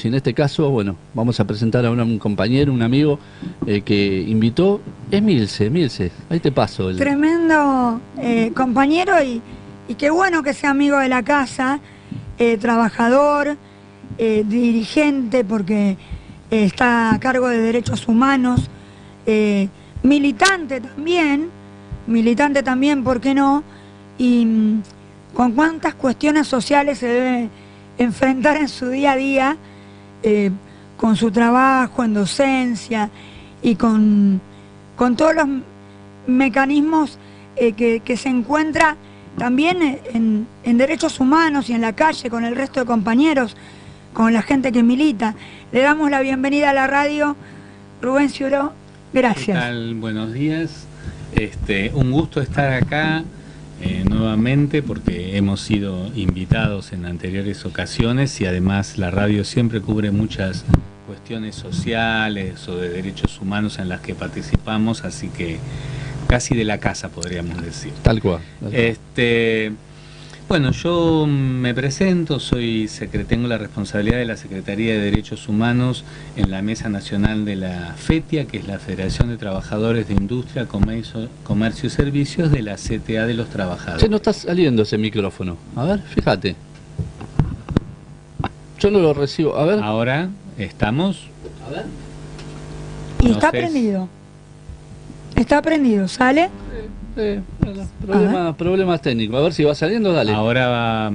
Y en este caso, bueno, vamos a presentar a un compañero, un amigo que invitó, es Milce, ahí te paso. Tremendo compañero y qué bueno que sea amigo de la casa, trabajador, dirigente porque está a cargo de derechos humanos, militante también, ¿por qué no? Y con cuántas cuestiones sociales se debe enfrentar en su día a día, con su trabajo en docencia y con todos los mecanismos que se encuentra también en derechos humanos y en la calle con el resto de compañeros, con la gente que milita. Le damos la bienvenida a la radio, Rubén Ciuró, gracias. ¿Qué tal? Buenos días, un gusto estar acá nuevamente porque hemos sido invitados en anteriores ocasiones y además la radio siempre cubre muchas cuestiones sociales o de derechos humanos en las que participamos, así que casi de la casa podríamos decir. Tal cual. Bueno, yo me presento, tengo la responsabilidad de la Secretaría de Derechos Humanos en la Mesa Nacional de la FETIA, que es la Federación de Trabajadores de Industria, Comercio y Servicios de la CTA de los Trabajadores. Che, no está saliendo ese micrófono. A ver, fíjate. Yo no lo recibo. A ver. Ahora estamos. A ver. Y está prendido. Está prendido, ¿sale? Problemas técnicos. A ver si va saliendo, dale. Ahora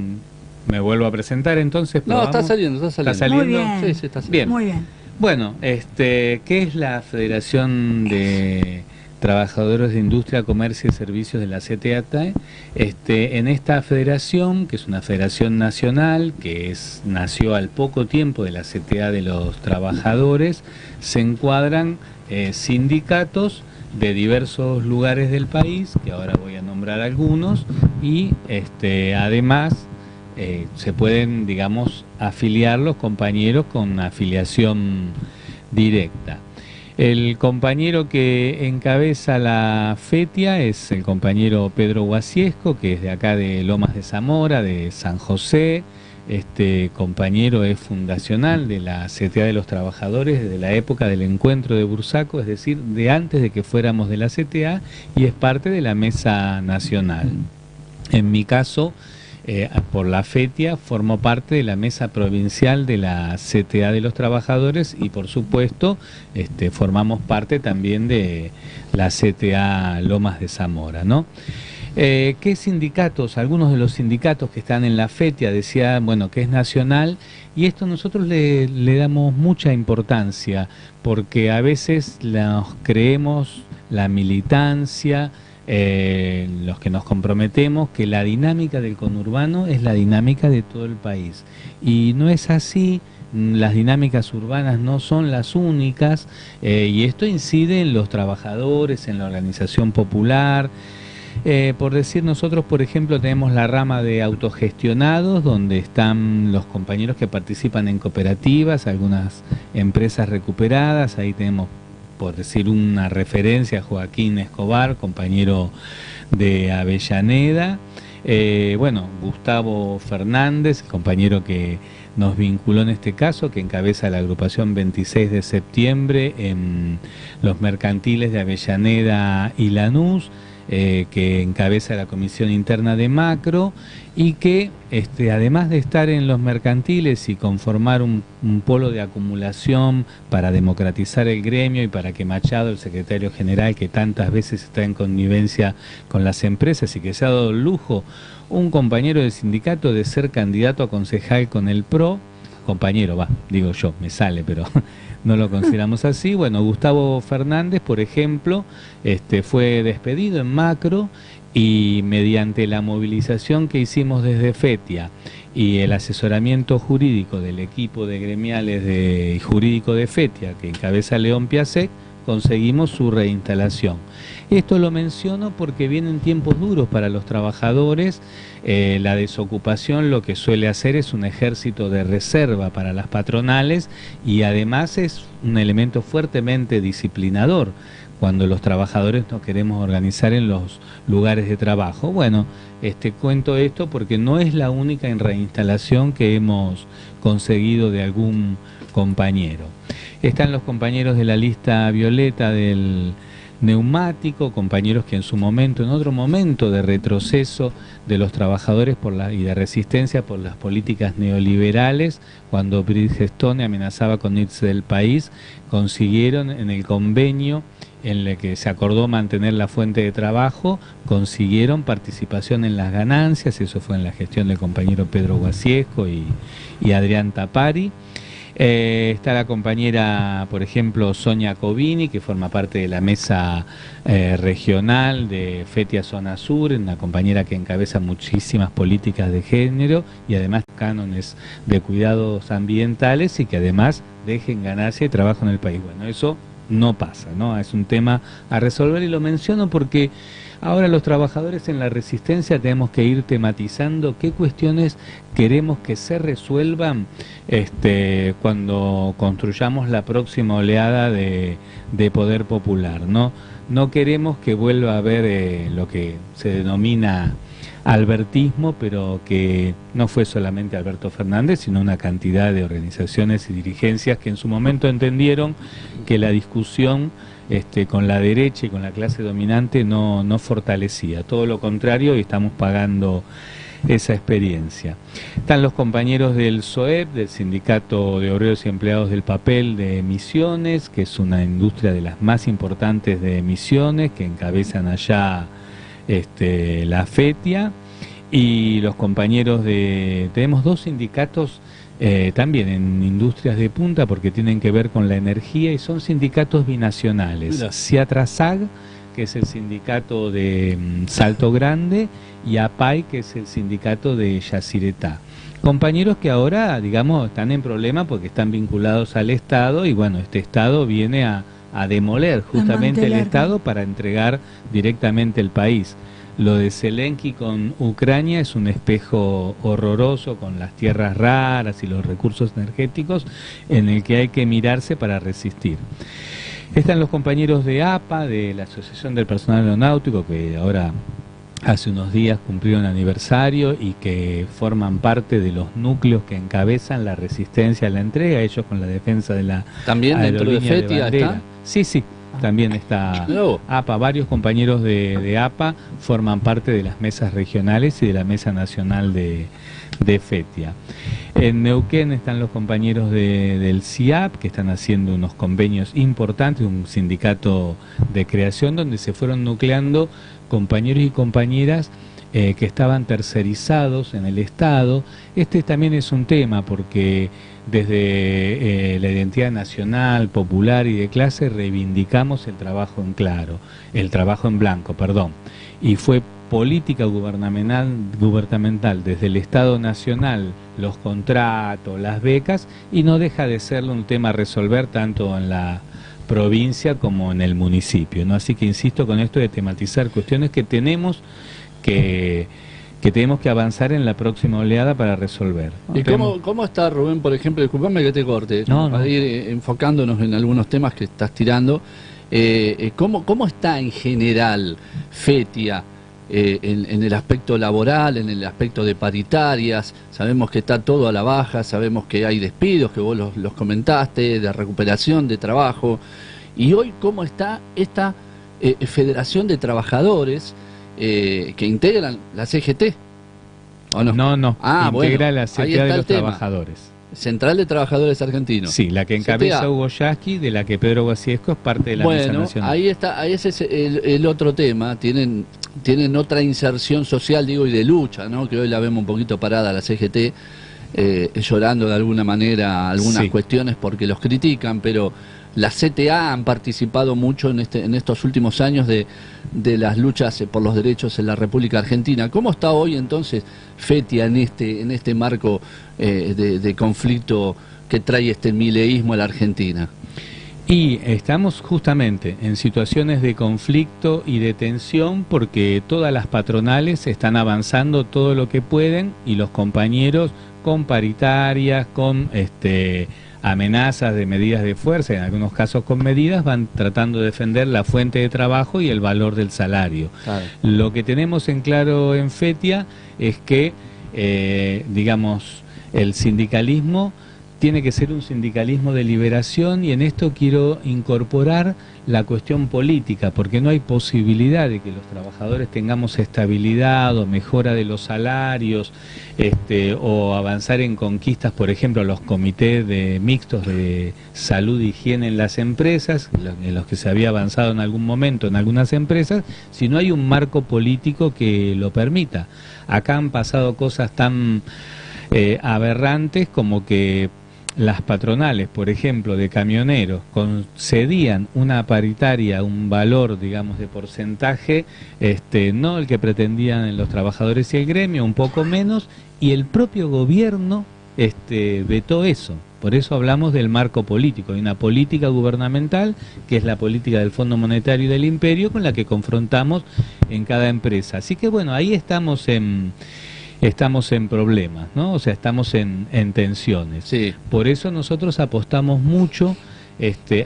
me vuelvo a presentar entonces. No, está saliendo. ¿Está saliendo? Muy bien. Sí, está saliendo. Bien. Muy bien. Bueno, ¿qué es la Federación de Trabajadores de Industria, Comercio y Servicios de la CTA? En esta federación, que es una federación nacional, nació al poco tiempo de la CTA de los trabajadores, se encuadran sindicatos de diversos lugares del país, que ahora voy a nombrar algunos, y además se pueden, digamos, afiliar los compañeros con afiliación directa. El compañero que encabeza la FETIA es el compañero Pedro Guasiesco, que es de acá de Lomas de Zamora, de San José. Este compañero es fundacional de la CTA de los Trabajadores desde la época del encuentro de Bursaco, es decir, de antes de que fuéramos de la CTA, y es parte de la Mesa Nacional. En mi caso, por la FETIA, formo parte de la Mesa Provincial de la CTA de los Trabajadores y, por supuesto, formamos parte también de la CTA Lomas de Zamora, ¿no? ¿Qué sindicatos? Algunos de los sindicatos que están en la FETIA decía, bueno, que es nacional, y esto nosotros le damos mucha importancia, porque a veces nos creemos la militancia, los que nos comprometemos, que la dinámica del conurbano es la dinámica de todo el país, y no es así. Las dinámicas urbanas no son las únicas, y esto incide en los trabajadores, en la organización popular. Por decir, nosotros por ejemplo tenemos la rama de autogestionados, donde están los compañeros que participan en cooperativas, algunas empresas recuperadas. Ahí tenemos, por decir una referencia, Joaquín Escobar, compañero de Avellaneda. Bueno, Gustavo Fernández, compañero que nos vinculó en este caso, que encabeza la agrupación 26 de septiembre en los mercantiles de Avellaneda y Lanús, que encabeza la comisión interna de Macro, y que además de estar en los mercantiles y conformar un polo de acumulación para democratizar el gremio y para que Machado, el secretario general, que tantas veces está en connivencia con las empresas y que se ha dado el lujo, un compañero del sindicato, de ser candidato a concejal con el PRO, compañero, digo yo, me sale, pero no lo consideramos así. Bueno, Gustavo Fernández, por ejemplo, fue despedido en Macro, y mediante la movilización que hicimos desde FETIA y el asesoramiento jurídico del equipo de gremiales y jurídico de FETIA, que encabeza León Piasek, conseguimos su reinstalación. Esto lo menciono porque vienen tiempos duros para los trabajadores. La desocupación lo que suele hacer es un ejército de reserva para las patronales, y además es un elemento fuertemente disciplinador. cuando los trabajadores nos queremos organizar en los lugares de trabajo. Bueno, cuento esto porque no es la única reinstalación que hemos conseguido de algún compañero. Están los compañeros de la lista violeta del neumático, compañeros que en su momento, en otro momento de retroceso de los trabajadores y de resistencia por las políticas neoliberales, cuando Bridgestone amenazaba con irse del país, consiguieron en el convenio en el que se acordó mantener la fuente de trabajo, consiguieron participación en las ganancias. Eso fue en la gestión del compañero Pedro Guasiesco y Adrián Tapari. Está la compañera, por ejemplo, Sonia Covini, que forma parte de la mesa regional de FETIA Zona Sur, una compañera que encabeza muchísimas políticas de género y además cánones de cuidados ambientales, y que además dejen ganancia y trabajo en el país. Bueno, eso no pasa, ¿no? Es un tema a resolver, y lo menciono porque ahora los trabajadores en la resistencia tenemos que ir tematizando qué cuestiones queremos que se resuelvan cuando construyamos la próxima oleada de poder popular, ¿no? No queremos que vuelva a haber lo que se denomina albertismo, pero que no fue solamente Alberto Fernández, sino una cantidad de organizaciones y dirigencias que en su momento entendieron que la discusión con la derecha y con la clase dominante no fortalecía, todo lo contrario, y estamos pagando esa experiencia. Están los compañeros del SOEP, del Sindicato de Obreros y Empleados del Papel de Misiones, que es una industria de las más importantes de Misiones, que encabezan allá la FETIA, y los compañeros tenemos dos sindicatos también en industrias de punta, porque tienen que ver con la energía, y son sindicatos binacionales. Ciatrasag, que es el sindicato de Salto Grande, y APAI, que es el sindicato de Yacyretá. Compañeros que ahora, digamos, están en problema porque están vinculados al Estado, y bueno, este Estado viene a demoler justamente el Estado para entregar directamente el país. Lo de Zelensky con Ucrania es un espejo horroroso, con las tierras raras y los recursos energéticos, en el que hay que mirarse para resistir. Están los compañeros de APA, de la Asociación del Personal Aeronáutico, que ahora hace unos días cumplieron aniversario y que forman parte de los núcleos que encabezan la resistencia a la entrega, ellos con la defensa de la ¿también dentro de FETIA está? Sí, sí. También está APA, varios compañeros de APA forman parte de las mesas regionales y de la mesa nacional de FETIA. En Neuquén están los compañeros del CIAP, que están haciendo unos convenios importantes, un sindicato de creación donde se fueron nucleando compañeros y compañeras que estaban tercerizados en el Estado. También es un tema porque desde la identidad nacional, popular y de clase reivindicamos el trabajo en blanco, y fue política gubernamental desde el Estado nacional, los contratos, las becas, y no deja de serlo un tema a resolver tanto en la provincia como en el municipio, ¿no? Así que insisto con esto de tematizar cuestiones que tenemos que avanzar en la próxima oleada para resolver. ¿Y cómo está, Rubén, por ejemplo? Disculpame que te corte, para ir enfocándonos en algunos temas que estás tirando. ¿Cómo está en general FETIA en el aspecto laboral, en el aspecto de paritarias? Sabemos que está todo a la baja, sabemos que hay despidos, que vos los comentaste, de recuperación de trabajo. Y hoy, ¿cómo está esta Federación de Trabajadores que integran la CGT? ¿O no? No, integra la CTA de los trabajadores. Central de Trabajadores Argentinos. Sí, la que encabeza CTA. Hugo Yasky, de la que Pedro Guasiesco es parte de la mesa nacional. Ahí está, ese es el otro tema. Tienen otra inserción social, digo, y de lucha, ¿no? Que hoy la vemos un poquito parada la CGT, llorando de alguna manera algunas cuestiones porque los critican, pero la CTA han participado mucho en estos últimos años de las luchas por los derechos en la República Argentina. ¿Cómo está hoy entonces FETIA en este marco de conflicto que trae este mileísmo a la Argentina? Y estamos justamente en situaciones de conflicto y de tensión porque todas las patronales están avanzando todo lo que pueden, y los compañeros con paritarias, con amenazas de medidas de fuerza, en algunos casos con medidas, van tratando de defender la fuente de trabajo y el valor del salario. Claro. Lo que tenemos en claro en FETIA es que, digamos, el sindicalismo tiene que ser un sindicalismo de liberación, y en esto quiero incorporar la cuestión política, porque no hay posibilidad de que los trabajadores tengamos estabilidad o mejora de los salarios, o avanzar en conquistas, por ejemplo, los comités mixtos de salud e higiene en las empresas, en los que se había avanzado en algún momento en algunas empresas, si no hay un marco político que lo permita. Acá han pasado cosas tan aberrantes como que las patronales, por ejemplo, de camioneros, concedían una paritaria, un valor, digamos, de porcentaje, no el que pretendían los trabajadores y el gremio, un poco menos, y el propio gobierno vetó eso. Por eso hablamos del marco político. Hay una política gubernamental, que es la política del Fondo Monetario y del Imperio, con la que confrontamos en cada empresa. Así que bueno, ahí estamos en problemas, ¿no? O sea, estamos en tensiones. Sí. Por eso nosotros apostamos mucho,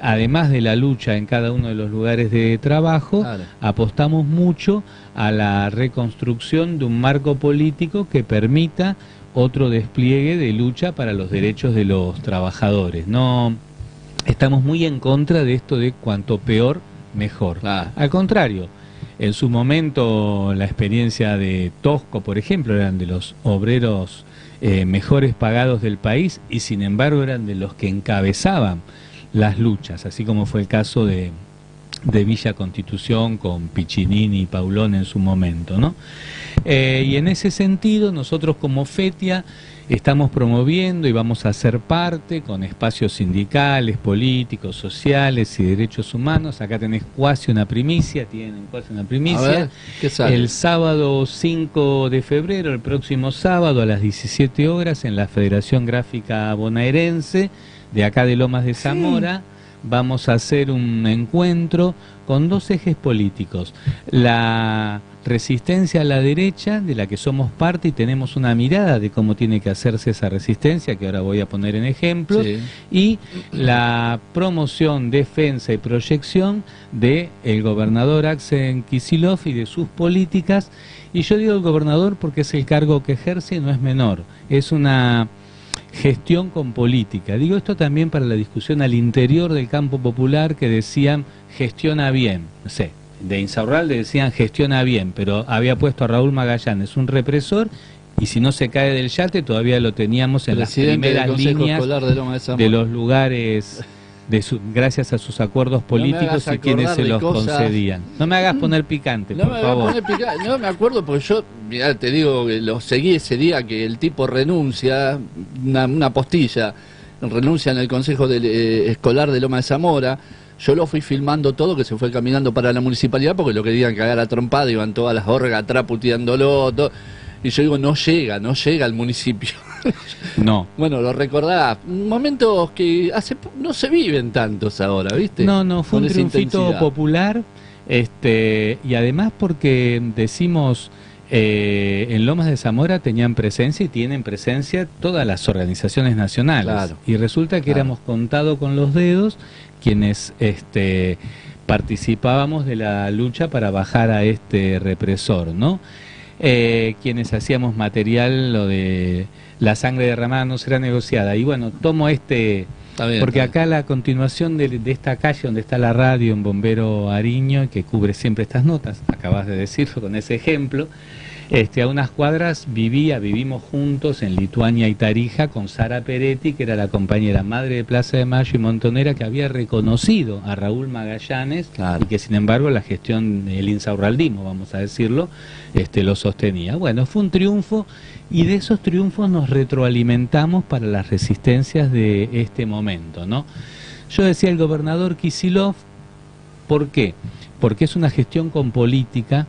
además de la lucha en cada uno de los lugares de trabajo, claro, apostamos mucho a la reconstrucción de un marco político que permita otro despliegue de lucha para los derechos de los trabajadores. No estamos muy en contra de esto de cuanto peor, mejor. Claro. Al contrario, en su momento la experiencia de Tosco, por ejemplo, eran de los obreros mejores pagados del país, y sin embargo eran de los que encabezaban las luchas, así como fue el caso de Villa Constitución con Piccinini y Paulón en su momento, ¿no? Y en ese sentido nosotros como FETIA estamos promoviendo y vamos a ser parte con espacios sindicales, políticos, sociales y derechos humanos. Acá tenés cuasi una primicia, tienen cuasi una primicia. A ver, ¿qué sale? El sábado 5 de febrero, el próximo sábado a las 17 horas en la Federación Gráfica Bonaerense de acá de Lomas de Zamora, sí, vamos a hacer un encuentro con dos ejes políticos: la resistencia a la derecha, de la que somos parte y tenemos una mirada de cómo tiene que hacerse esa resistencia, que ahora voy a poner en ejemplos, sí, y la promoción, defensa y proyección de el gobernador Axel Kicillof y de sus políticas. Y yo digo el gobernador porque es el cargo que ejerce y no es menor, es una gestión con política. Digo esto también para la discusión al interior del campo popular, que decían gestiona bien, no sé, de Insaurralde decían gestiona bien, pero había puesto a Raúl Magallanes, un represor, y si no se cae del yate todavía lo teníamos en las primeras líneas de los lugares, gracias a sus acuerdos políticos y quienes se los concedían. No me hagas poner picante, por favor. No me acuerdo, porque yo, mirá, te digo que lo seguí ese día que el tipo renuncia, una postilla, renuncia en el Consejo Escolar de Loma de Zamora. Yo lo fui filmando todo, que se fue caminando para la municipalidad porque lo querían cagar a trompada, iban todas las orgas atrás puteándolo, todo. Y yo digo, no llega al municipio. No. Bueno, lo recordás, momentos que no se viven tantos ahora, ¿viste? No, fue un triunfito popular, y además porque decimos, en Lomas de Zamora tenían presencia y tienen presencia todas las organizaciones nacionales. Claro. Y resulta que éramos contados con los dedos quienes participábamos de la lucha para bajar a este represor, ¿no? Quienes hacíamos material, lo de la sangre derramada no será negociada. Y bueno, tomo porque acá la continuación de esta calle donde está la radio en Bombero Ariño, que cubre siempre estas notas, acabas de decirlo con ese ejemplo, a unas cuadras vivimos juntos en Lituania y Tarija con Sara Peretti, que era la compañera madre de Plaza de Mayo y Montonera, que había reconocido a Raúl Magallanes, claro, y que sin embargo la gestión del insaurraldismo, vamos a decirlo, lo sostenía. Bueno, fue un triunfo, y de esos triunfos nos retroalimentamos para las resistencias de este momento, ¿no? Yo decía el gobernador Kicillof, ¿por qué? Porque es una gestión con política,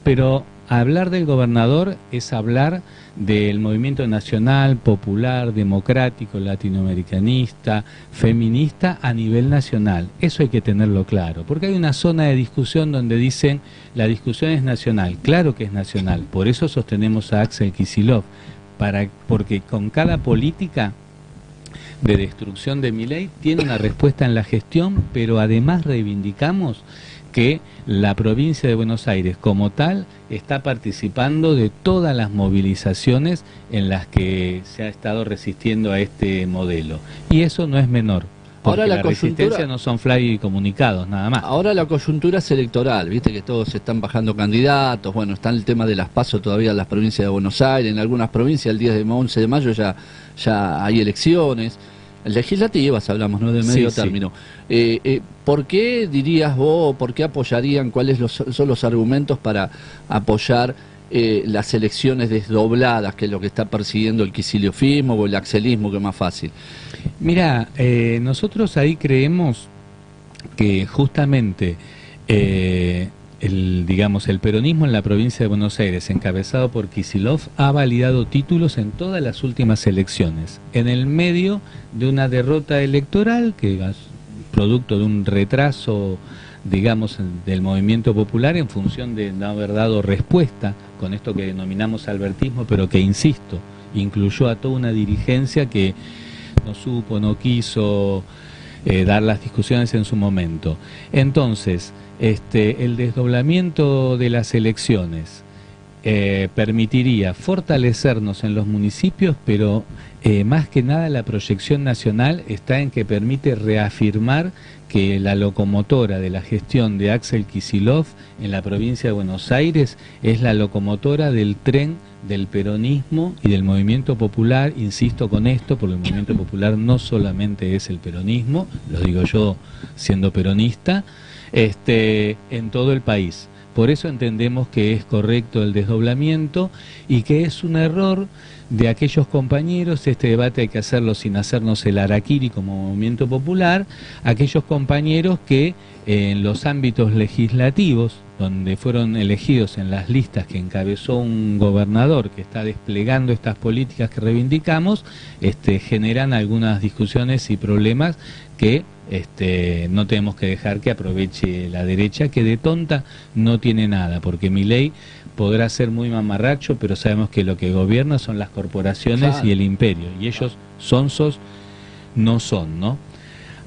pero hablar del gobernador es hablar del movimiento nacional, popular, democrático, latinoamericanista, feminista a nivel nacional. Eso hay que tenerlo claro, porque hay una zona de discusión donde dicen la discusión es nacional. Claro que es nacional, por eso sostenemos a Axel Kicillof, porque con cada política de destrucción de Milei, tiene una respuesta en la gestión, pero además reivindicamos que la provincia de Buenos Aires como tal está participando de todas las movilizaciones en las que se ha estado resistiendo a este modelo. Y eso no es menor. Porque ahora la resistencia no son fly comunicados, nada más. Ahora la coyuntura es electoral, viste que todos están bajando candidatos, bueno, está el tema de las PASO todavía en las provincias de Buenos Aires, en algunas provincias el 11 de mayo ya hay elecciones. Legislativas hablamos, ¿no? De medio término. Sí. ¿Por qué dirías vos, por qué apoyarían, cuáles son los argumentos para apoyar las elecciones desdobladas, que es lo que está persiguiendo el kiciliofismo o el axelismo, que es más fácil? Mira, nosotros ahí creemos que justamente el peronismo en la provincia de Buenos Aires, encabezado por Kicillof, ha validado títulos en todas las últimas elecciones, en el medio de una derrota electoral que es producto de un retraso, digamos, del movimiento popular en función de no haber dado respuesta con esto que denominamos albertismo, pero que, insisto, incluyó a toda una dirigencia que no supo, no quiso dar las discusiones en su momento. Entonces, el desdoblamiento de las elecciones permitiría fortalecernos en los municipios, pero más que nada la proyección nacional está en que permite reafirmar que la locomotora de la gestión de Axel Kicillof en la provincia de Buenos Aires es la locomotora del tren del peronismo y del movimiento popular. Insisto con esto, porque el movimiento popular no solamente es el peronismo, lo digo yo siendo peronista, en todo el país. Por eso entendemos que es correcto el desdoblamiento y que es un error de aquellos compañeros, este debate hay que hacerlo sin hacernos el harakiri como movimiento popular, aquellos compañeros que en los ámbitos legislativos, donde fueron elegidos en las listas que encabezó un gobernador que está desplegando estas políticas que reivindicamos, generan algunas discusiones y problemas que no tenemos que dejar que aproveche la derecha, que de tonta no tiene nada, porque Milei podrá ser muy mamarracho, pero sabemos que lo que gobierna son las corporaciones, claro, y el imperio, y ellos sonsos no son, ¿no?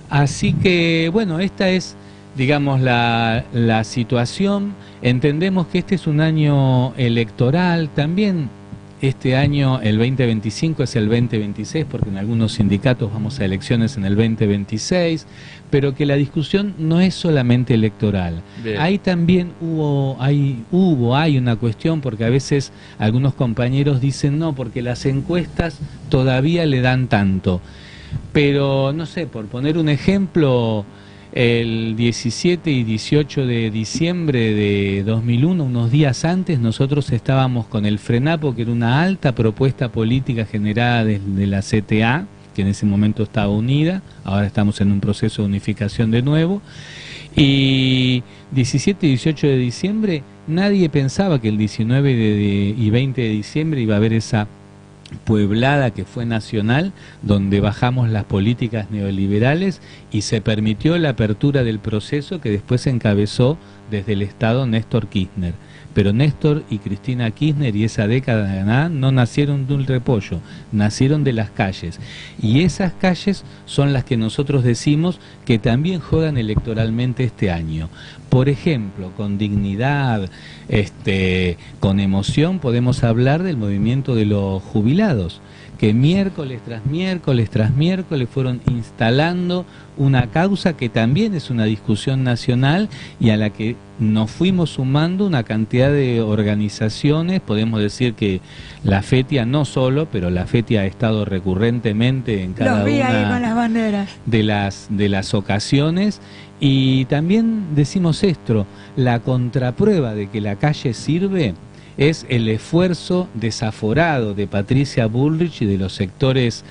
Así que, bueno, esta es, digamos, la situación. Entendemos que este es un año electoral también. Este año, el 2025, es el 2026, porque en algunos sindicatos vamos a elecciones en el 2026, pero que la discusión no es solamente electoral. Bien. Ahí también hay una cuestión, porque a veces algunos compañeros dicen no, porque las encuestas todavía le dan tanto. Pero, no sé, por poner un ejemplo, el 17 y 18 de diciembre de 2001, unos días antes, nosotros estábamos con el FRENAPO, que era una alta propuesta política generada desde la CTA, que en ese momento estaba unida, ahora estamos en un proceso de unificación de nuevo, y 17 y 18 de diciembre nadie pensaba que el 19 y 20 de diciembre iba a haber esa pueblada que fue nacional, donde bajamos las políticas neoliberales y se permitió la apertura del proceso que después encabezó desde el Estado Néstor Kirchner. Pero Néstor y Cristina Kirchner y esa década de nada no nacieron de un repollo, nacieron de las calles. Y esas calles son las que nosotros decimos que también juegan electoralmente este año. Por ejemplo, con dignidad, con emoción, podemos hablar del movimiento de los jubilados, que miércoles tras miércoles tras miércoles fueron instalando una causa que también es una discusión nacional y a la que nos fuimos sumando una cantidad de organizaciones. Podemos decir que la FETIA no solo, pero la FETIA ha estado recurrentemente en cada una con las banderas de las ocasiones. Y también decimos esto, la contraprueba de que la calle sirve es el esfuerzo desaforado de Patricia Bullrich y de los sectores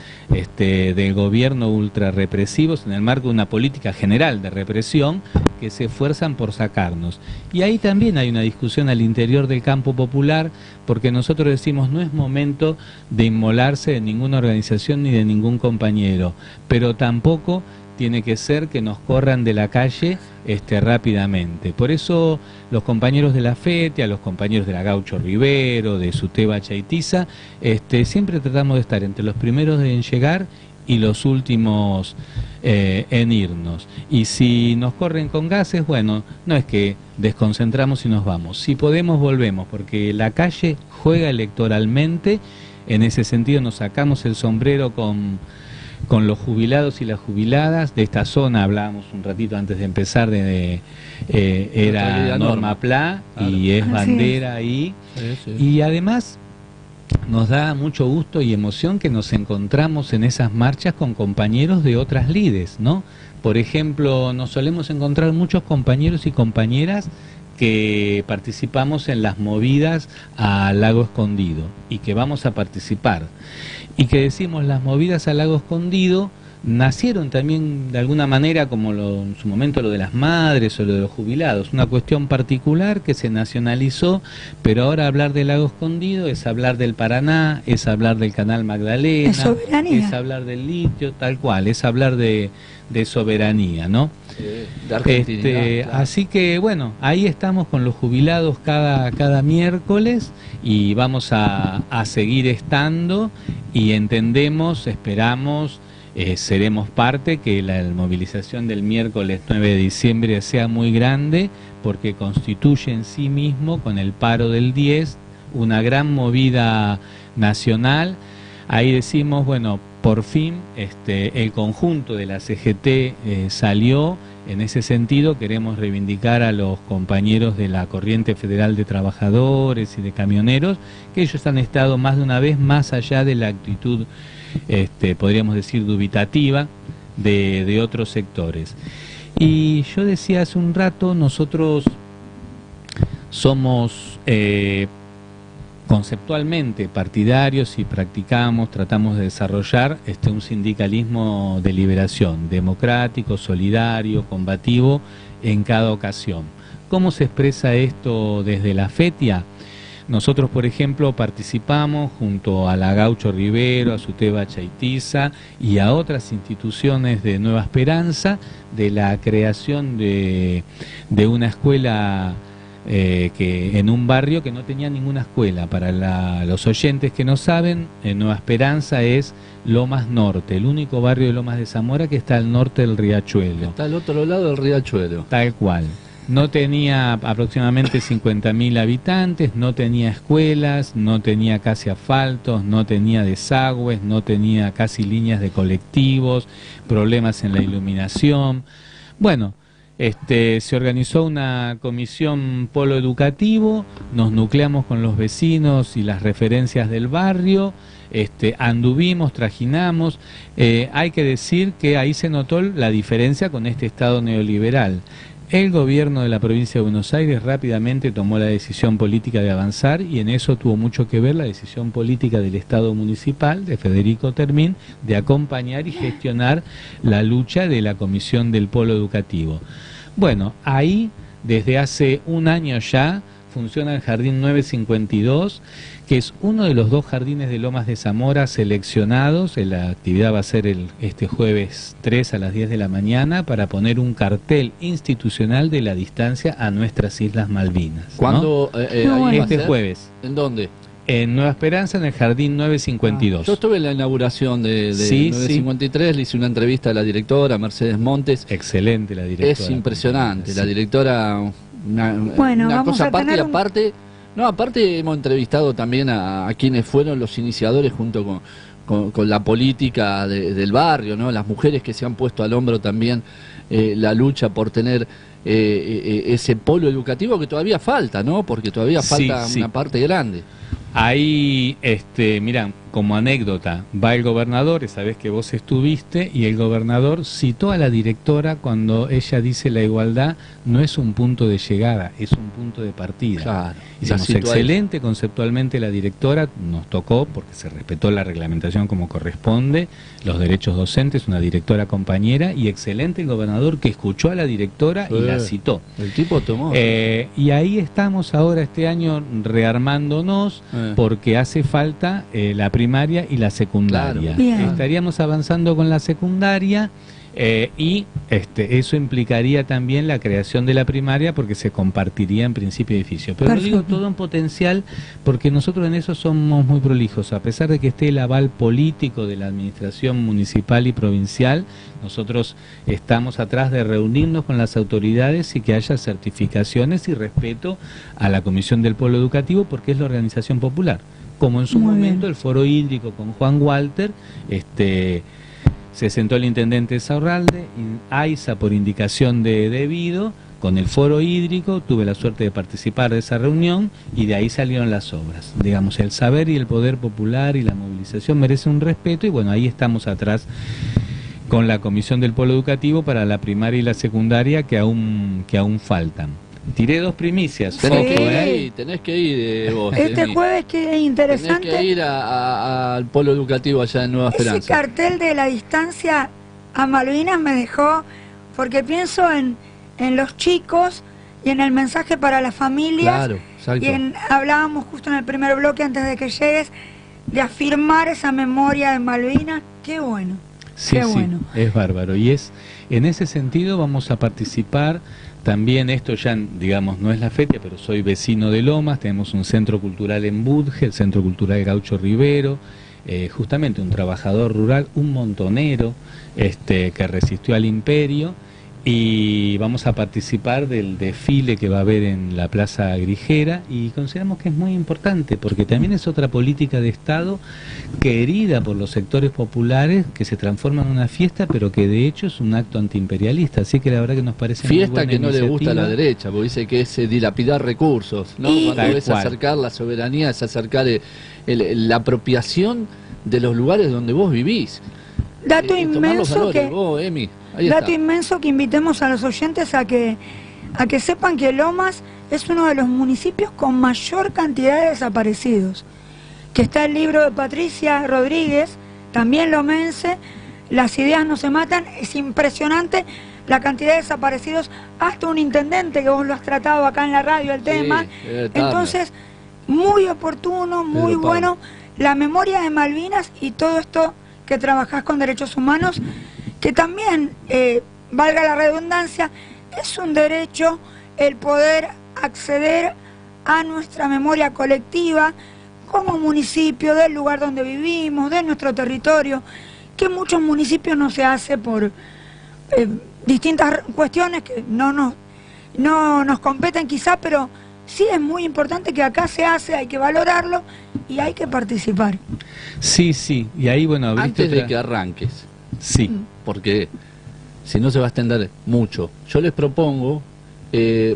del gobierno ultrarrepresivos en el marco de una política general de represión que se esfuerzan por sacarnos. Y ahí también hay una discusión al interior del campo popular, porque nosotros decimos no es momento de inmolarse de ninguna organización ni de ningún compañero, pero tampoco tiene que ser que nos corran de la calle rápidamente. Por eso los compañeros de la FETIA, los compañeros de la Gaucho Rivero, de Suteba Chaitiza, siempre tratamos de estar entre los primeros en llegar y los últimos en irnos. Y si nos corren con gases, bueno, no es que desconcentramos y nos vamos. Si podemos, volvemos, porque la calle juega electoralmente. En ese sentido nos sacamos el sombrero con los jubilados y las jubiladas de esta zona. Hablábamos un ratito antes de empezar era Norma Pla, claro, y es bandera ahí. Y además nos da mucho gusto y emoción que nos encontramos en esas marchas con compañeros de otras lides, ¿no? Por ejemplo, nos solemos encontrar muchos compañeros y compañeras que participamos en las movidas a Lago Escondido y que vamos a participar. Y que decimos, las movidas al Lago Escondido nacieron también de alguna manera como en su momento lo de las madres o lo de los jubilados, una cuestión particular que se nacionalizó, pero ahora hablar del Lago Escondido es hablar del Paraná, es hablar del Canal Magdalena, es hablar del litio, tal cual, es hablar de soberanía, ¿no? De Argentina, claro. Así que bueno, ahí estamos con los jubilados cada miércoles y vamos a seguir estando y entendemos, esperamos, seremos parte, que la movilización del miércoles 9 de diciembre sea muy grande, porque constituye en sí mismo, con el paro del 10, una gran movida nacional. Ahí decimos, bueno, por fin el conjunto de la CGT salió. En ese sentido queremos reivindicar a los compañeros de la Corriente Federal de Trabajadores y de Camioneros, que ellos han estado más de una vez más allá de la actitud podríamos decir dubitativa de otros sectores. Y yo decía hace un rato, nosotros somos conceptualmente partidarios y tratamos de desarrollar un sindicalismo de liberación, democrático, solidario, combativo en cada ocasión. ¿Cómo se expresa esto desde la FETIA? Nosotros, por ejemplo, participamos junto a la Gaucho Rivero, a Suteba Chaitiza y a otras instituciones de Nueva Esperanza de la creación de una escuela que en un barrio que no tenía ninguna escuela. Para los oyentes que no saben, Nueva Esperanza es Lomas Norte, el único barrio de Lomas de Zamora que está al norte del Riachuelo. Está al otro lado del Riachuelo. Tal cual. No tenía aproximadamente 50.000 habitantes, no tenía escuelas, no tenía casi asfaltos, no tenía desagües, no tenía casi líneas de colectivos, problemas en la iluminación. Bueno, se organizó una comisión polo educativo, nos nucleamos con los vecinos y las referencias del barrio, anduvimos, trajinamos. Hay que decir que ahí se notó la diferencia con este Estado neoliberal. El gobierno de la provincia de Buenos Aires rápidamente tomó la decisión política de avanzar, y en eso tuvo mucho que ver la decisión política del Estado municipal, de Federico Termín, de acompañar y gestionar la lucha de la Comisión del Polo Educativo. Bueno, ahí desde hace un año ya funciona el Jardín 952, que es uno de los 2 jardines de Lomas de Zamora seleccionados. La actividad va a ser este jueves 3 a las 10 de la mañana para poner un cartel institucional de la distancia a nuestras Islas Malvinas. ¿Cuándo? Este jueves. ¿En dónde? En Nueva Esperanza, en el Jardín 952. Yo estuve en la inauguración de 953, le hice una entrevista a la directora, Mercedes Montes. Excelente la directora. Es impresionante, la directora, una cosa aparte y aparte. No, aparte hemos entrevistado también a quienes fueron los iniciadores junto con la política del barrio, ¿no? Las mujeres que se han puesto al hombro también la lucha por tener ese polo educativo que todavía falta, ¿no? Porque todavía falta una parte grande. Ahí, mirá, como anécdota, va el gobernador, esa vez que vos estuviste, y el gobernador citó a la directora cuando ella dice la igualdad no es un punto de llegada, es un punto de partida. Claro. Hicimos excelente conceptualmente la directora, nos tocó porque se respetó la reglamentación como corresponde, los derechos docentes, una directora compañera, y excelente el gobernador que escuchó a la directora y la citó. El tipo tomó. Y ahí estamos ahora este año rearmándonos porque hace falta la primaria y la secundaria. Claro. Estaríamos avanzando con la secundaria. Y eso implicaría también la creación de la primaria porque se compartiría en principio edificio. Pero lo digo todo en potencial porque nosotros en eso somos muy prolijos. A pesar de que esté el aval político de la administración municipal y provincial, nosotros estamos atrás de reunirnos con las autoridades y que haya certificaciones y respeto a la Comisión del Polo Educativo porque es la organización popular. Como en su momento el Foro Hídrico con Juan Walter, se sentó el intendente Saurralde, AISA por indicación de debido, con el Foro Hídrico, tuve la suerte de participar de esa reunión y de ahí salieron las obras. Digamos, el saber y el poder popular y la movilización merecen un respeto y bueno, ahí estamos atrás con la Comisión del Polo Educativo para la primaria y la secundaria que aún faltan. Tiré 2 primicias. Tenés que ir vos. Este jueves, que interesante. Tenés que ir al polo educativo allá en Nueva Esperanza. Ese cartel de la distancia a Malvinas me dejó, porque pienso en los chicos y en el mensaje para las familias. Claro, exacto. Y hablábamos justo en el primer bloque, antes de que llegues, de afirmar esa memoria de Malvinas. Qué bueno. Sí, qué bueno. Es bárbaro. Y en ese sentido vamos a participar. También esto ya, digamos, no es la feria, pero soy vecino de Lomas, tenemos un centro cultural en Budge, el Centro Cultural Gaucho Rivero, justamente un trabajador rural, un montonero que resistió al imperio, y vamos a participar del desfile que va a haber en la Plaza Grijera y consideramos que es muy importante porque también es otra política de Estado querida por los sectores populares que se transforma en una fiesta pero que de hecho es un acto antiimperialista, así que la verdad que nos parece fiesta muy buena que no iniciativa. Le gusta a la derecha porque dice que es dilapidar recursos, ¿no? Cuando es acercar la soberanía, es acercar la apropiación de los lugares donde vos vivís. Dato inmenso que... Vos, Emi. Dato inmenso que invitemos a los oyentes a que sepan que Lomas es uno de los municipios con mayor cantidad de desaparecidos. Que está el libro de Patricia Rodríguez, también lomense, Las ideas no se matan. Es impresionante la cantidad de desaparecidos, hasta un intendente que vos lo has tratado acá en la radio el tema. Entonces, muy oportuno, muy bueno, la memoria de Malvinas y todo esto que trabajás con derechos humanos, que también, valga la redundancia, es un derecho el poder acceder a nuestra memoria colectiva como municipio, del lugar donde vivimos, de nuestro territorio, que en muchos municipios no se hace por distintas cuestiones que no nos competen quizá, pero sí es muy importante que acá se hace, hay que valorarlo y hay que participar. Sí, y ahí bueno... Antes de que arranques, sí, porque si no se va a extender mucho, yo les propongo,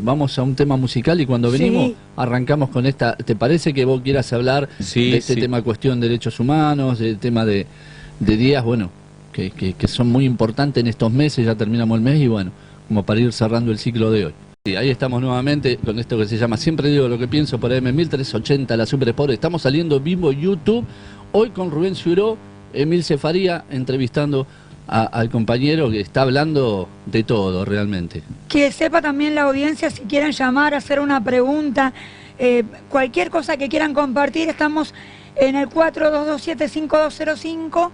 vamos a un tema musical y cuando venimos arrancamos con esta. ¿Te parece que vos quieras hablar de este tema cuestión de derechos humanos, del tema de días, bueno, que son muy importantes en estos meses, ya terminamos el mes y bueno, como para ir cerrando el ciclo de hoy? Sí, ahí estamos nuevamente con esto que se llama Siempre digo lo que pienso por AM1380, la Super Sport. Estamos saliendo vivo YouTube, hoy con Rubén Ciuró, Emilce Faría, entrevistando al compañero que está hablando de todo realmente. Que sepa también la audiencia, si quieren llamar, hacer una pregunta, cualquier cosa que quieran compartir, estamos en el 4227-5205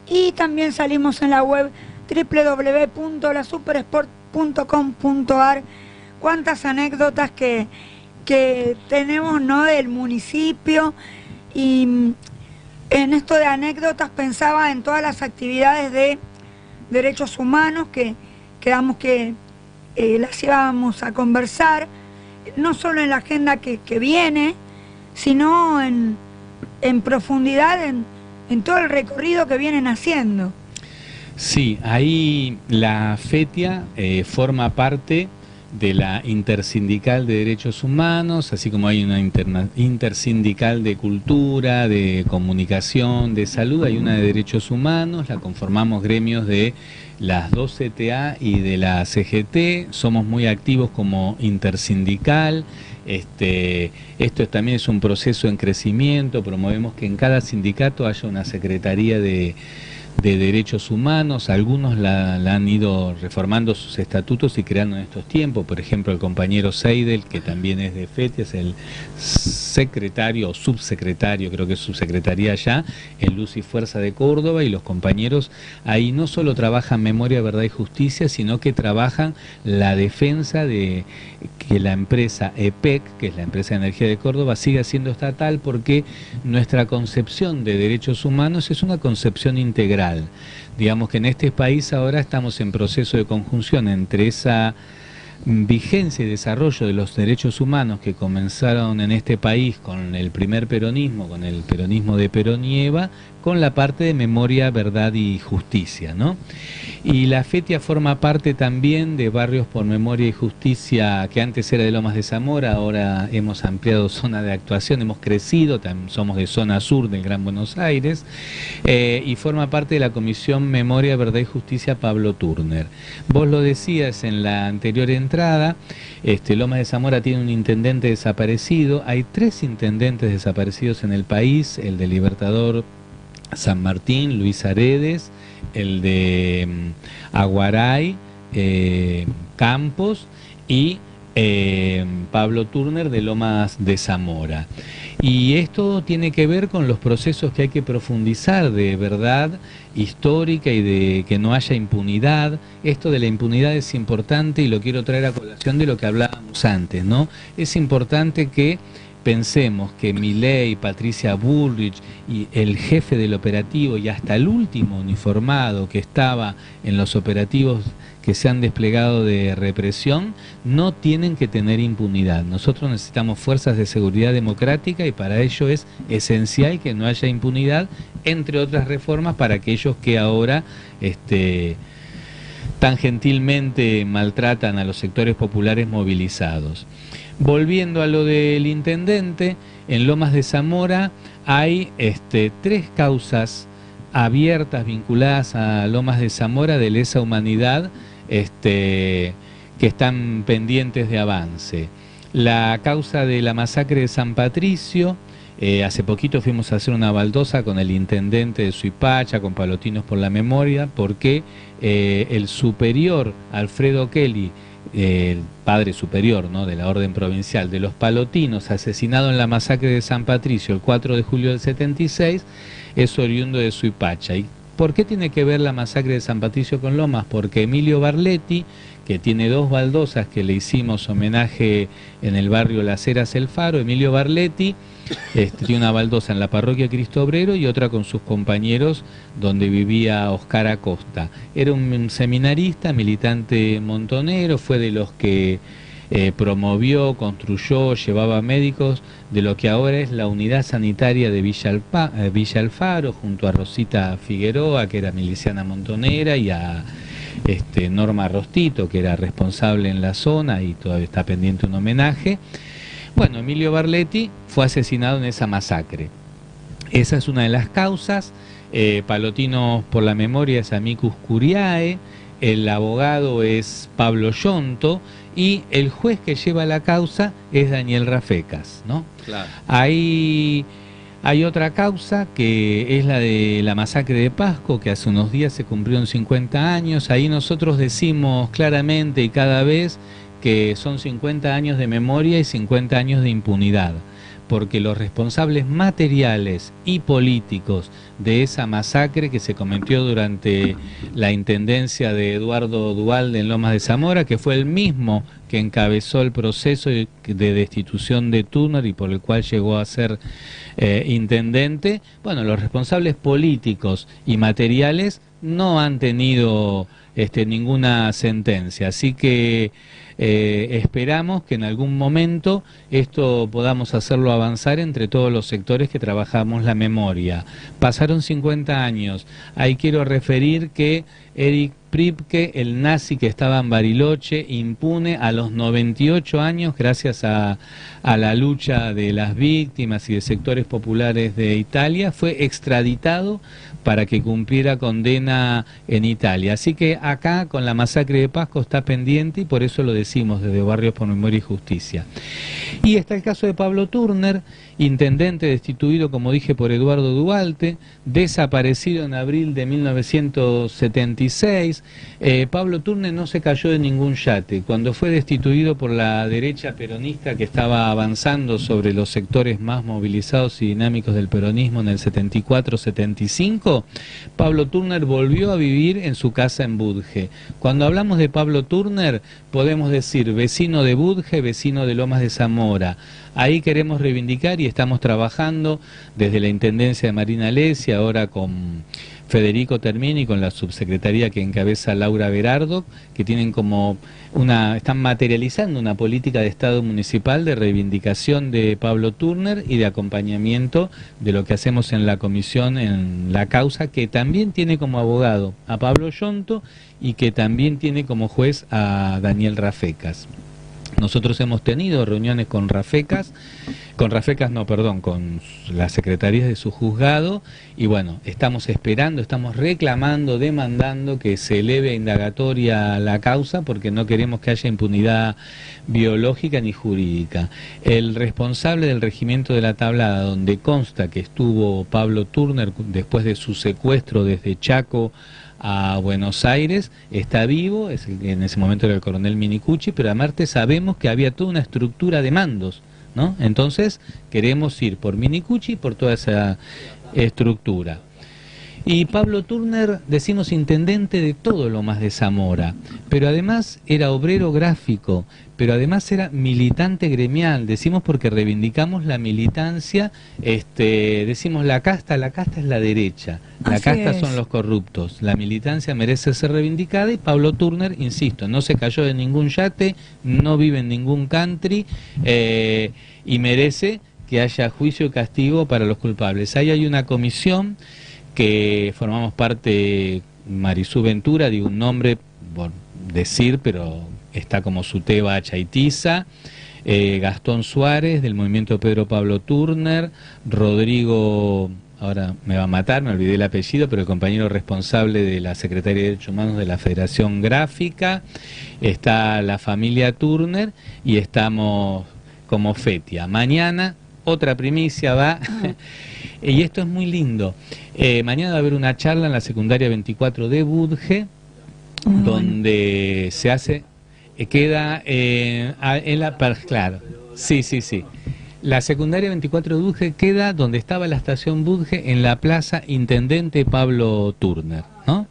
y también salimos en la web www.lasupersport.com.ar. Cuántas anécdotas que tenemos, ¿no?, del municipio. Y en esto de anécdotas pensaba en todas las actividades de derechos humanos que quedamos que las íbamos a conversar, no solo en la agenda que viene, sino en profundidad en todo el recorrido que vienen haciendo. Sí, ahí la FETIA forma parte de la Intersindical de Derechos Humanos, así como hay una intersindical de cultura, de comunicación, de salud, hay una de derechos humanos, la conformamos gremios de las dos CTA y de la CGT, somos muy activos como intersindical. Esto también es un proceso en crecimiento, promovemos que en cada sindicato haya una secretaría de de Derechos Humanos. Algunos la han ido reformando sus estatutos y creando en estos tiempos. Por ejemplo, el compañero Seidel, que también es de FETIA, es el secretario o subsecretario, creo que es subsecretaría ya, en Luz y Fuerza de Córdoba, y los compañeros ahí no solo trabajan memoria, verdad y justicia, sino que trabajan la defensa de que la empresa EPEC, que es la empresa de energía de Córdoba, siga siendo estatal, porque nuestra concepción de derechos humanos es una concepción integral. Digamos que en este país ahora estamos en proceso de conjunción entre esa vigencia y desarrollo de los derechos humanos que comenzaron en este país con el primer peronismo, con el peronismo de Perón y Eva, con la parte de memoria, verdad y justicia, ¿no? Y la FETIA forma parte también de Barrios por Memoria y Justicia, que antes era de Lomas de Zamora, ahora hemos ampliado zona de actuación, hemos crecido, somos de zona sur del Gran Buenos Aires, y forma parte de la Comisión Memoria, Verdad y Justicia Pablo Turner. Vos lo decías en la anterior entrada, Lomas de Zamora tiene un intendente desaparecido, hay 3 intendentes desaparecidos en el país, el de Libertador San Martín, Luis Aredes, el de Aguaray, Campos, y Pablo Turner de Lomas de Zamora. Y esto tiene que ver con los procesos que hay que profundizar de verdad histórica y de que no haya impunidad. Esto de la impunidad es importante y lo quiero traer a colación de lo que hablábamos antes, ¿no? Es importante que pensemos que Milei, Patricia Bullrich y el jefe del operativo y hasta el último uniformado que estaba en los operativos que se han desplegado de represión no tienen que tener impunidad. Nosotros necesitamos fuerzas de seguridad democrática y para ello es esencial que no haya impunidad, entre otras reformas para aquellos que ahora tan gentilmente maltratan a los sectores populares movilizados. Volviendo a lo del intendente, en Lomas de Zamora hay 3 causas abiertas vinculadas a Lomas de Zamora de lesa humanidad que están pendientes de avance. La causa de la masacre de San Patricio, hace poquito fuimos a hacer una baldosa con el intendente de Suipacha, con Palotinos por la Memoria, porque el superior Alfredo Kelly, el padre superior, ¿no?, de la orden provincial de los Palotinos, asesinado en la masacre de San Patricio el 4 de julio del 76, es oriundo de Suipacha. ¿Y por qué tiene que ver la masacre de San Patricio con Lomas? Porque Emilio Barletti, que tiene 2 baldosas que le hicimos homenaje en el barrio Las Heras El Faro, Emilio Barletti tiene una baldosa en la parroquia Cristo Obrero y otra con sus compañeros donde vivía Oscar Acosta. Era un seminarista, militante montonero, fue de los que promovió, construyó, llevaba médicos de lo que ahora es la unidad sanitaria de Villa Alfaro, junto a Rosita Figueroa, que era miliciana montonera, y a Norma Rostito, que era responsable en la zona y todavía está pendiente un homenaje. Bueno, Emilio Barletti fue asesinado en esa masacre. Esa es una de las causas. Palotinos por la Memoria es Amicus Curiae, el abogado es Pablo Yonto y el juez que lleva la causa es Daniel Rafecas, ¿no? Claro. Hay otra causa que es la de la masacre de Pasco, que hace unos días se cumplieron 50 años. Ahí nosotros decimos claramente y cada vez que son 50 años de memoria y 50 años de impunidad, porque los responsables materiales y políticos de esa masacre que se cometió durante la intendencia de Eduardo Duhalde en Lomas de Zamora, que fue el mismo que encabezó el proceso de destitución de Turner y por el cual llegó a ser intendente, bueno, los responsables políticos y materiales no han tenido ninguna sentencia, así que esperamos que en algún momento esto podamos hacerlo avanzar entre todos los sectores que trabajamos la memoria. Pasaron 50 años, ahí quiero referir que Erich Priebke, el nazi que estaba en Bariloche, impune a los 98 años, gracias a la lucha de las víctimas y de sectores populares de Italia, fue extraditado para que cumpliera condena en Italia. Así que acá con la masacre de Pasco está pendiente y por eso lo decimos. decimos desde Barrios por Memoria y Justicia. Y está el caso de Pablo Turner, intendente destituido, como dije, por Eduardo Duhalde, desaparecido en abril de 1976. Pablo Turner no se cayó de ningún yate. Cuando fue destituido por la derecha peronista que estaba avanzando sobre los sectores más movilizados y dinámicos del peronismo en el 74-75, Pablo Turner volvió a vivir en su casa en Budge. Cuando hablamos de Pablo Turner, podemos decir vecino de Budge, vecino de Lomas de Zamora. Ahí queremos reivindicar y estamos trabajando desde la Intendencia de Marina Alessi, ahora con Federico Termini, con la subsecretaría que encabeza Laura Berardo, que tienen como están materializando una política de Estado municipal de reivindicación de Pablo Turner y de acompañamiento de lo que hacemos en la comisión, en la causa, que también tiene como abogado a Pablo Yonto y que también tiene como juez a Daniel Rafecas. Nosotros hemos tenido reuniones con con las secretarías de su juzgado, y bueno, estamos esperando, estamos reclamando, demandando que se eleve a indagatoria la causa, porque no queremos que haya impunidad biológica ni jurídica. El responsable del regimiento de la Tablada, donde consta que estuvo Pablo Turner después de su secuestro desde Chaco a Buenos Aires, está vivo, en ese momento era el coronel Minicucci, pero aparte sabemos que había toda una estructura de mandos, ¿no? Entonces queremos ir por Minicucci y por toda esa estructura. Y Pablo Turner, decimos, intendente de todo Lomas de Zamora, pero además era obrero gráfico, pero además era militante gremial, decimos porque reivindicamos la militancia, decimos la casta es la derecha, la casta son los corruptos, la militancia merece ser reivindicada, y Pablo Turner, insisto, no se cayó de ningún yate, no vive en ningún country, y merece que haya juicio y castigo para los culpables. Ahí hay una comisión que formamos parte, Marisú Ventura, de un nombre por decir, pero está como Suteba Chaitiza, Gastón Suárez del movimiento Pedro Pablo Turner, Rodrigo, ahora me va a matar, me olvidé el apellido, pero el compañero responsable de la Secretaría de Derechos Humanos de la Federación Gráfica, está la familia Turner y estamos como FETIA. Mañana otra primicia va, y esto es muy lindo. Mañana va a haber una charla en la secundaria 24 de Budge, donde se hace, queda en la, claro, sí. La secundaria 24 de Budge queda donde estaba la estación Budge, en la plaza Intendente Pablo Turner, ¿no?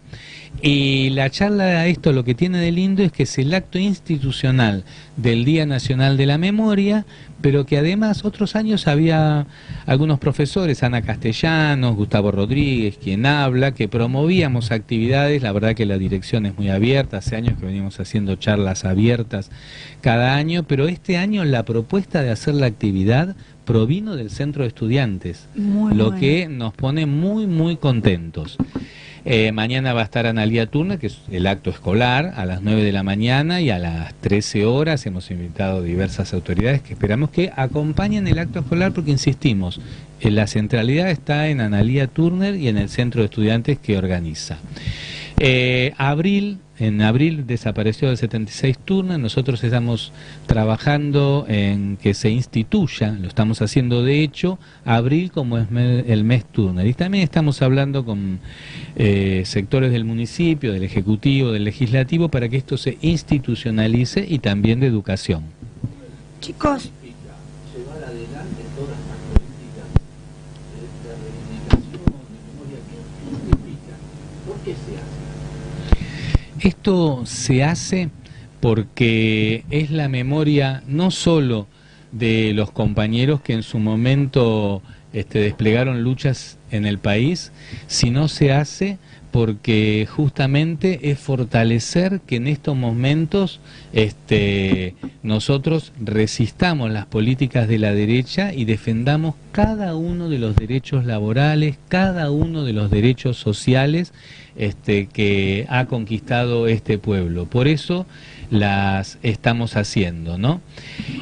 Y la charla, esto lo que tiene de lindo es que es el acto institucional del Día Nacional de la Memoria, pero que además otros años había algunos profesores, Ana Castellanos, Gustavo Rodríguez, quien habla, que promovíamos actividades. La verdad que la dirección es muy abierta, hace años que venimos haciendo charlas abiertas cada año, pero este año la propuesta de hacer la actividad provino del Centro de Estudiantes, que nos pone muy contentos. Mañana va a estar Analía Turner, que es el acto escolar, a las 9 de la mañana, y a las 13 horas hemos invitado diversas autoridades que esperamos que acompañen el acto escolar, porque insistimos, la centralidad está en Analía Turner y en el Centro de Estudiantes que organiza. En abril desapareció el 76 Turner. Nosotros estamos trabajando en que se instituya, lo estamos haciendo de hecho, abril como es el mes Turner. Y también estamos hablando con sectores del municipio, del ejecutivo, del legislativo, para que esto se institucionalice, y también de educación. Chicos, llevar adelante todas las políticas de reivindicación de memoria, ¿qué significa? ¿Por qué se hace? Esto se hace porque es la memoria no solo de los compañeros que en su momento desplegaron luchas en el país, sino se hace porque justamente es fortalecer que en estos momentos nosotros resistamos las políticas de la derecha y defendamos cada uno de los derechos laborales, cada uno de los derechos sociales que ha conquistado este pueblo. Por eso las estamos haciendo, ¿no?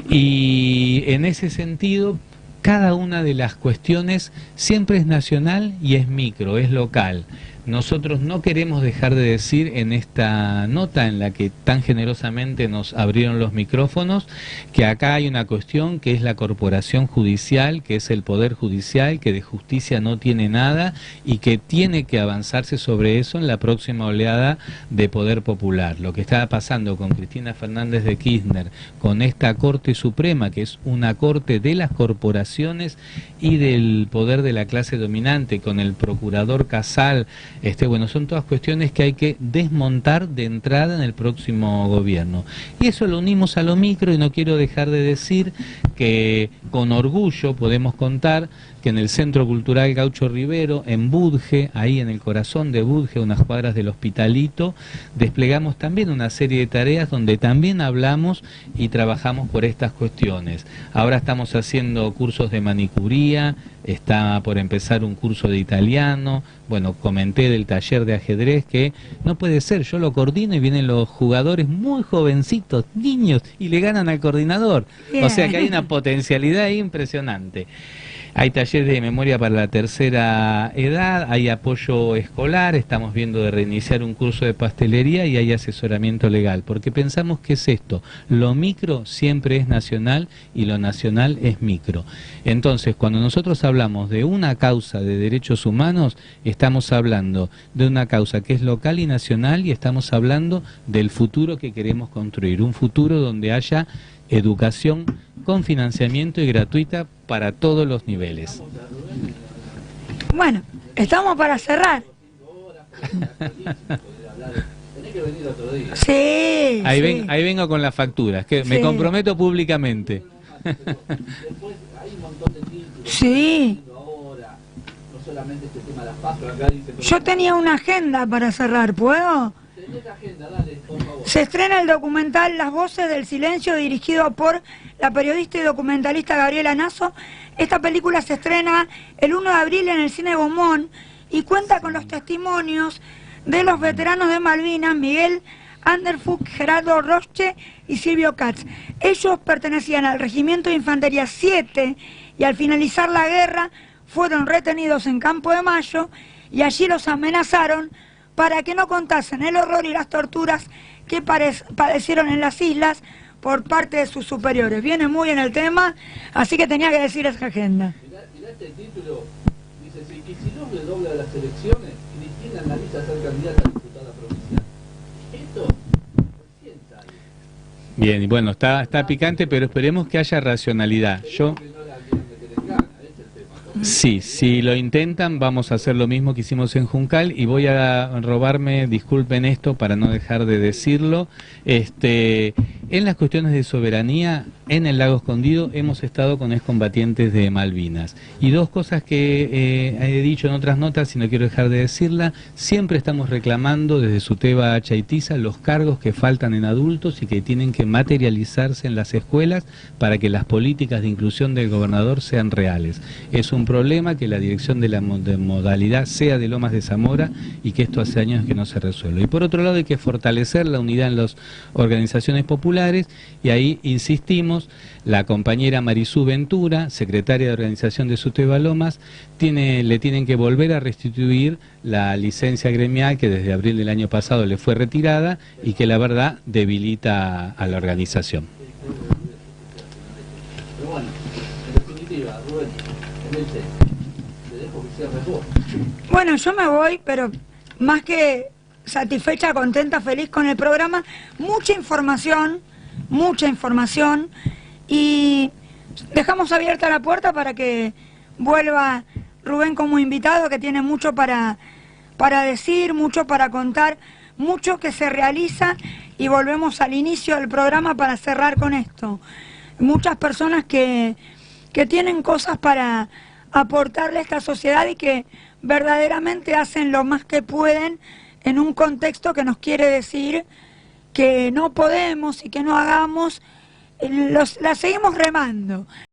Y en ese sentido, cada una de las cuestiones siempre es nacional y es micro, es local. nosotros no queremos dejar de decir en esta nota en la que tan generosamente nos abrieron los micrófonos, que acá hay una cuestión que es la corporación judicial, que es el poder judicial, que de justicia no tiene nada y que tiene que avanzarse sobre eso en la próxima oleada de poder popular. Lo que está pasando con Cristina Fernández de Kirchner, con esta Corte Suprema, que es una corte de las corporaciones y del poder de la clase dominante, con el procurador Casal, bueno, son todas cuestiones que hay que desmontar de entrada en el próximo gobierno. Y eso lo unimos a lo micro, y no quiero dejar de decir que con orgullo podemos contar que en el Centro Cultural Gaucho Rivero, en Budge, ahí en el corazón de Budge, unas cuadras del Hospitalito, desplegamos también una serie de tareas donde también hablamos y trabajamos por estas cuestiones. Ahora estamos haciendo cursos de manicuría, está por empezar un curso de italiano, bueno, comenté del taller de ajedrez, que no puede ser, yo lo coordino y vienen los jugadores muy jovencitos, niños, y le ganan al coordinador. Bien. O sea que hay una potencialidad ahí impresionante. Hay talleres de memoria para la tercera edad, hay apoyo escolar, estamos viendo de reiniciar un curso de pastelería y hay asesoramiento legal, porque pensamos que es esto, lo micro siempre es nacional y lo nacional es micro. Entonces, cuando nosotros hablamos de una causa de derechos humanos, estamos hablando de una causa que es local y nacional, y estamos hablando del futuro que queremos construir, un futuro donde haya educación con financiamiento y gratuita para todos los niveles. Bueno, estamos para cerrar. Sí, ahí vengo con las facturas, que me comprometo públicamente. Sí. Yo tenía una agenda para cerrar, ¿puedo? Se estrena el documental Las Voces del Silencio, dirigido por la periodista y documentalista Gabriela Nasso. Esta película se estrena el 1 de abril en el Cine Beaumont y cuenta con los testimonios de los veteranos de Malvinas, Miguel Anderfuch, Gerardo Roche y Silvio Katz. Ellos pertenecían al Regimiento de Infantería 7 y al finalizar la guerra fueron retenidos en Campo de Mayo y allí los amenazaron para que no contasen el horror y las torturas que padecieron en las islas por parte de sus superiores. Viene muy en el tema, así que tenía que decir esa agenda. Mirá este título, dice, si Kicillof le dobla las elecciones, Cristina analiza ser candidata a diputada provincial. Esto recién sale. Bien, y bueno, está picante, pero esperemos que haya racionalidad. Sí, si lo intentan, vamos a hacer lo mismo que hicimos en Juncal, y voy a robarme, disculpen esto para no dejar de decirlo, en las cuestiones de soberanía, en el Lago Escondido hemos estado con excombatientes de Malvinas. Y dos cosas que he dicho en otras notas y no quiero dejar de decirla: siempre estamos reclamando desde Suteba a Chaitiza los cargos que faltan en adultos y que tienen que materializarse en las escuelas para que las políticas de inclusión del gobernador sean reales. Es un problema que la dirección de la modalidad sea de Lomas de Zamora y que esto hace años que no se resuelve. Y por otro lado hay que fortalecer la unidad en las organizaciones populares, y ahí insistimos, la compañera Marisú Ventura, secretaria de organización de Suteba Lomas, le tienen que volver a restituir la licencia gremial que desde abril del año pasado le fue retirada y que la verdad debilita a la organización. Pero bueno, en definitiva, Rubén, te dejo que cierres vos. Bueno, yo me voy, pero más que satisfecha, contenta, feliz con el programa. Mucha información, y dejamos abierta la puerta para que vuelva Rubén como invitado, que tiene mucho para decir, mucho para contar, mucho que se realiza, y volvemos al inicio del programa para cerrar con esto. Muchas personas que tienen cosas para aportarle a esta sociedad y que verdaderamente hacen lo más que pueden en un contexto que nos quiere decir que no podemos y que no hagamos, la seguimos remando.